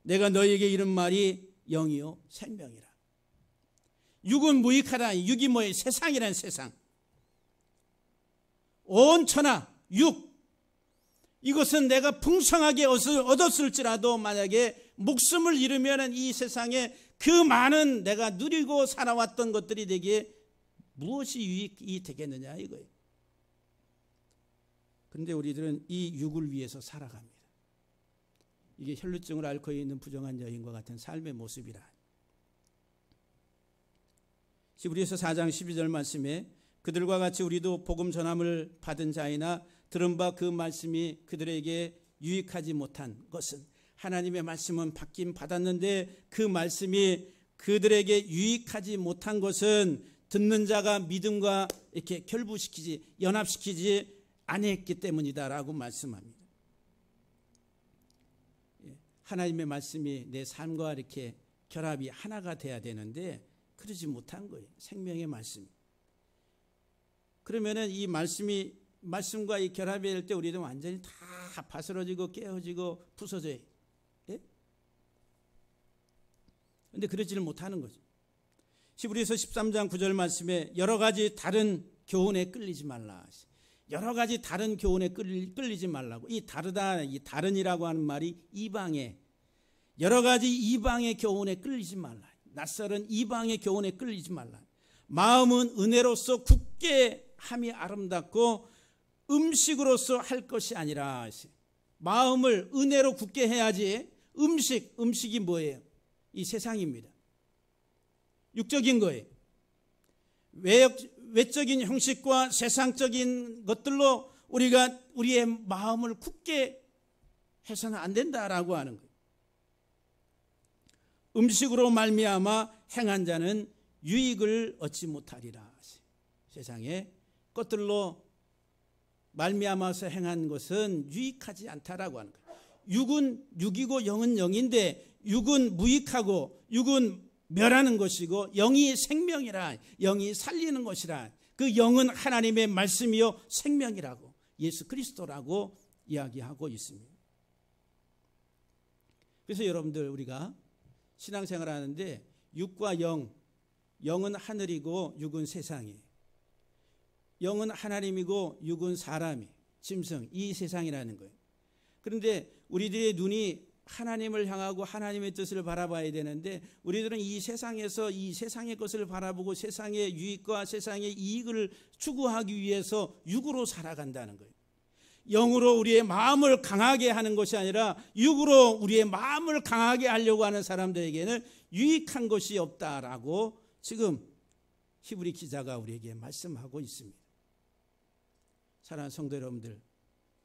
내가 너희에게 이른 말이 영이요 생명이라. 육은 무익하다. 육이 뭐예요? 세상이란 세상. 온 천하, 육. 이것은 내가 풍성하게 얻었을지라도 만약에 목숨을 잃으면 이 세상에 그 많은 내가 누리고 살아왔던 것들이 내게 무엇이 유익이 되겠느냐 이거예요. 그런데 우리들은 이 육을 위해서 살아갑니다. 이게 혈루증을 앓고 있는 부정한 여인과 같은 삶의 모습이라. 히브리서 4장 12절 말씀에 그들과 같이 우리도 복음 전함을 받은 자이나 들은 바 그 말씀이 그들에게 유익하지 못한 것은, 하나님의 말씀은 받긴 받았는데 그 말씀이 그들에게 유익하지 못한 것은 듣는 자가 믿음과 이렇게 결부시키지, 연합시키지 아니했기 때문이다라고 말씀합니다. 하나님의 말씀이 내 삶과 이렇게 결합이 하나가 돼야 되는데 그러지 못한 거예요. 생명의 말씀. 그러면은 이 말씀과 이 결합이 될 때 우리도 완전히 다 바스러지고 깨어지고 부서져요. 예? 근데 그러지를 못하는 거죠. 히브리서 13장 9절 말씀에 여러 가지 다른 교훈에 끌리지 말라. 여러 가지 다른 교훈에 끌리지 말라고. 이 다르다, 이 다른이라고 하는 말이 이방의, 여러 가지 이방의 교훈에 끌리지 말라. 낯설은 이방의 교훈에 끌리지 말라. 마음은 은혜로서 굳게 함이 아름답고 음식으로서 할 것이 아니라, 마음을 은혜로 굳게 해야지. 음식이 뭐예요? 이 세상입니다. 육적인 거예요. 외적인 형식과 세상적인 것들로 우리가 우리의 마음을 굳게 해서는 안 된다라고 하는 거예요. 음식으로 말미암아 행한 자는 유익을 얻지 못하리라. 세상의 것들로 말미암아서 행한 것은 유익하지 않다라고 하는 거예요. 육은 육이고 영은 영인데, 육은 무익하고 육은 멸하는 것이고 영이 생명이라, 영이 살리는 것이라. 그 영은 하나님의 말씀이요 생명이라고, 예수 그리스도라고 이야기하고 있습니다. 그래서 여러분들, 우리가 신앙생활을 하는데 육과 영은 하늘이고 육은 세상이에요. 영은 하나님이고 육은 사람이, 짐승, 이 세상이라는 거예요. 그런데 우리들의 눈이 하나님을 향하고 하나님의 뜻을 바라봐야 되는데, 우리들은 이 세상에서 이 세상의 것을 바라보고 세상의 유익과 세상의 이익을 추구하기 위해서 육으로 살아간다는 거예요. 영으로 우리의 마음을 강하게 하는 것이 아니라 육으로 우리의 마음을 강하게 하려고 하는 사람들에게는 유익한 것이 없다라고 지금 히브리 기자가 우리에게 말씀하고 있습니다. 사랑하는 성도 여러분들,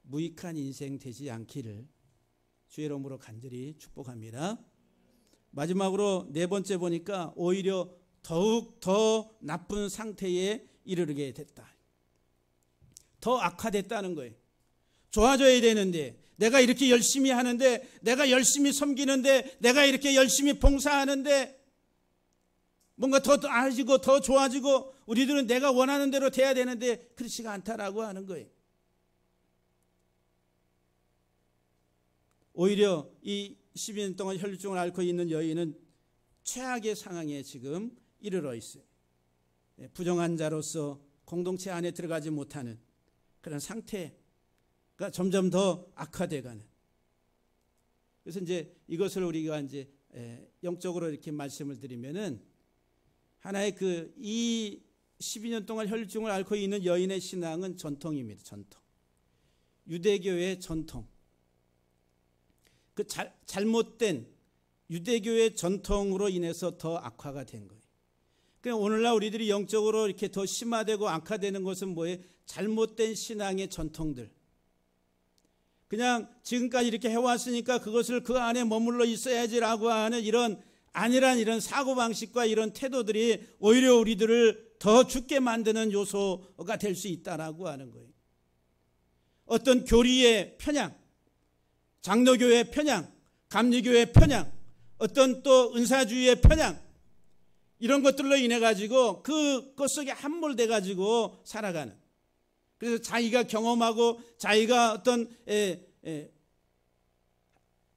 무익한 인생 되지 않기를 주의 이름으로 간절히 축복합니다. 마지막으로 네 번째 보니까 오히려 더욱 더 나쁜 상태에 이르게 됐다. 더 악화됐다는 거예요. 좋아져야 되는데, 내가 이렇게 열심히 하는데, 내가 열심히 섬기는데, 내가 이렇게 열심히 봉사하는데 뭔가 더 나아지고 더 좋아지고 우리들은 내가 원하는 대로 돼야 되는데 그렇지가 않다라고 하는 거예요. 오히려 이 12년 동안 혈루증을 앓고 있는 여인은 최악의 상황에 지금 이르러 있어요. 부정한 자로서 공동체 안에 들어가지 못하는 그런 상태가 점점 더 악화돼가는. 그래서 이제 이것을 우리가 이제 영적으로 이렇게 말씀을 드리면은, 하나의 이 12년 동안 혈루증을 앓고 있는 여인의 신앙은 전통입니다. 전통. 유대교의 전통. 그 잘못된 유대교의 전통으로 인해서 더 악화가 된 거예요. 그러니까 오늘날 우리들이 영적으로 이렇게 더 심화되고 악화되는 것은 뭐예요? 잘못된 신앙의 전통들. 그냥 지금까지 이렇게 해왔으니까 그것을 그 안에 머물러 있어야지라고 하는 이런 안일한 이런 사고방식과 이런 태도들이 오히려 우리들을 더 죽게 만드는 요소가 될 수 있다라고 하는 거예요. 어떤 교리의 편향, 장로교의 편향, 감리교의 편향, 어떤 또 은사주의의 편향, 이런 것들로 인해 가지고 그것 속에 함몰돼 가지고 살아가는. 그래서 자기가 경험하고 자기가 어떤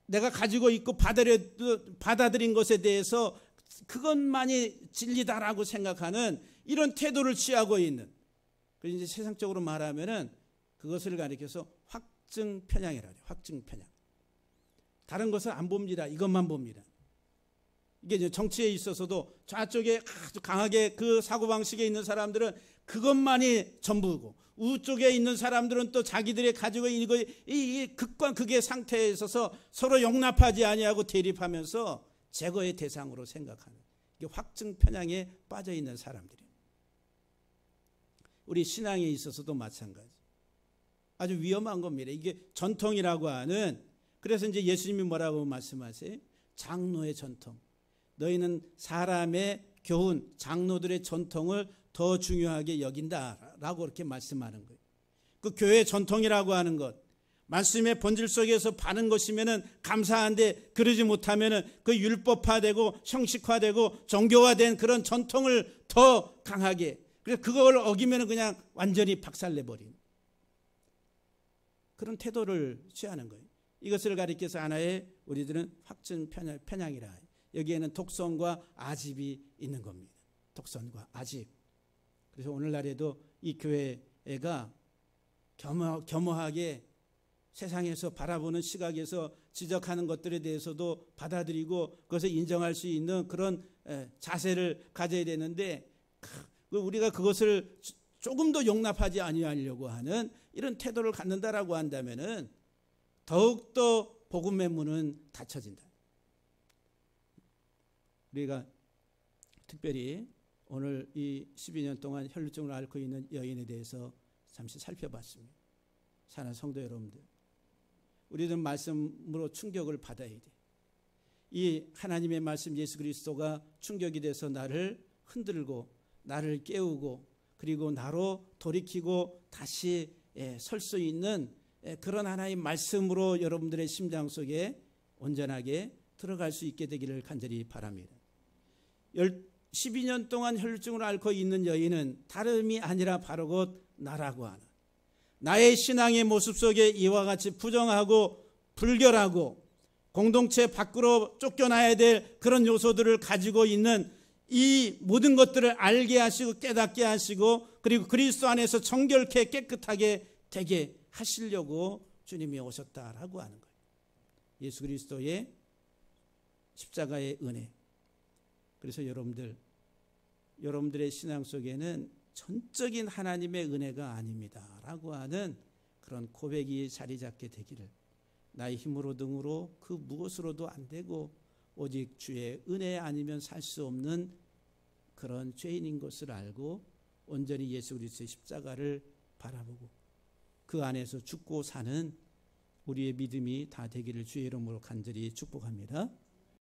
내가 가지고 있고 받아들인 것에 대해서 그것만이 진리다라고 생각하는 이런 태도를 취하고 있는. 그래서 이제 세상적으로 말하면은 그것을 가리켜서 확증 편향이라고 해요. 확증 편향. 다른 것을 안 봅니다. 이것만 봅니다. 이게 이제 정치에 있어서도 좌쪽에 아주 강하게 그 사고방식에 있는 사람들은 그것만이 전부고, 우쪽에 있는 사람들은 또 자기들이 가지고 있는 이 극과 극의 상태에 있어서 서로 용납하지 아니하고 대립하면서 제거의 대상으로 생각하는, 이게 확증 편향에 빠져 있는 사람들이에요. 우리 신앙에 있어서도 마찬가지. 아주 위험한 겁니다. 이게 전통이라고 하는, 그래서 이제 예수님이 뭐라고 말씀하세요? 장로의 전통. 너희는 사람의 교훈, 장로들의 전통을 더 중요하게 여긴다라고 그렇게 말씀하는 거예요. 그 교회 전통이라고 하는 것, 말씀의 본질 속에서 바른 것이면은 감사한데, 그러지 못하면은 그 율법화되고 형식화되고 정교화된 그런 전통을 더 강하게, 그래서 그걸 어기면은 그냥 완전히 박살내버리는 그런 태도를 취하는 거예요. 이것을 가리켜서 하나의 우리들은 확증 편향이라. 여기에는 독선과 아집이 있는 겁니다. 독선과 아집. 그래서 오늘날에도 이 교회가 겸허하게 세상에서 바라보는 시각에서 지적하는 것들에 대해서도 받아들이고 그것을 인정할 수 있는 그런 자세를 가져야 되는데, 우리가 그것을 조금 더 용납하지 아니하려고 하는 이런 태도를 갖는다라고 한다면은 더욱더 복음의 문은 닫혀진다. 우리가 특별히 오늘 이 12년 동안 혈루증을 앓고 있는 여인에 대해서 잠시 살펴봤습니다. 사랑하는 성도 여러분들, 우리는 말씀으로 충격을 받아야 돼. 이 하나님의 말씀 예수 그리스도가 충격이 돼서 나를 흔들고 나를 깨우고 그리고 나로 돌이키고 다시 설 수 있는 그런 하나의 말씀으로 여러분들의 심장 속에 온전하게 들어갈 수 있게 되기를 간절히 바랍니다. 12년 동안 혈루증을 앓고 있는 여인은 다름이 아니라 바로 곧 나라고 하는, 나의 신앙의 모습 속에 이와 같이 부정하고 불결하고 공동체 밖으로 쫓겨나야 될 그런 요소들을 가지고 있는 이 모든 것들을 알게 하시고 깨닫게 하시고 그리고 그리스도 안에서 정결케 깨끗하게 되게 하시려고 주님이 오셨다라고 하는 거예요. 예수 그리스도의 십자가의 은혜. 그래서 여러분들의 신앙 속에는 전적인 하나님의 은혜가 아닙니다라고 하는 그런 고백이 자리 잡게 되기를, 나의 힘으로 등으로 그 무엇으로도 안 되고 오직 주의 은혜 아니면 살 수 없는 그런 죄인인 것을 알고 온전히 예수 그리스도의 십자가를 바라보고 그 안에서 죽고 사는 우리의 믿음이 다 되기를 주의 이름으로 간절히 축복합니다.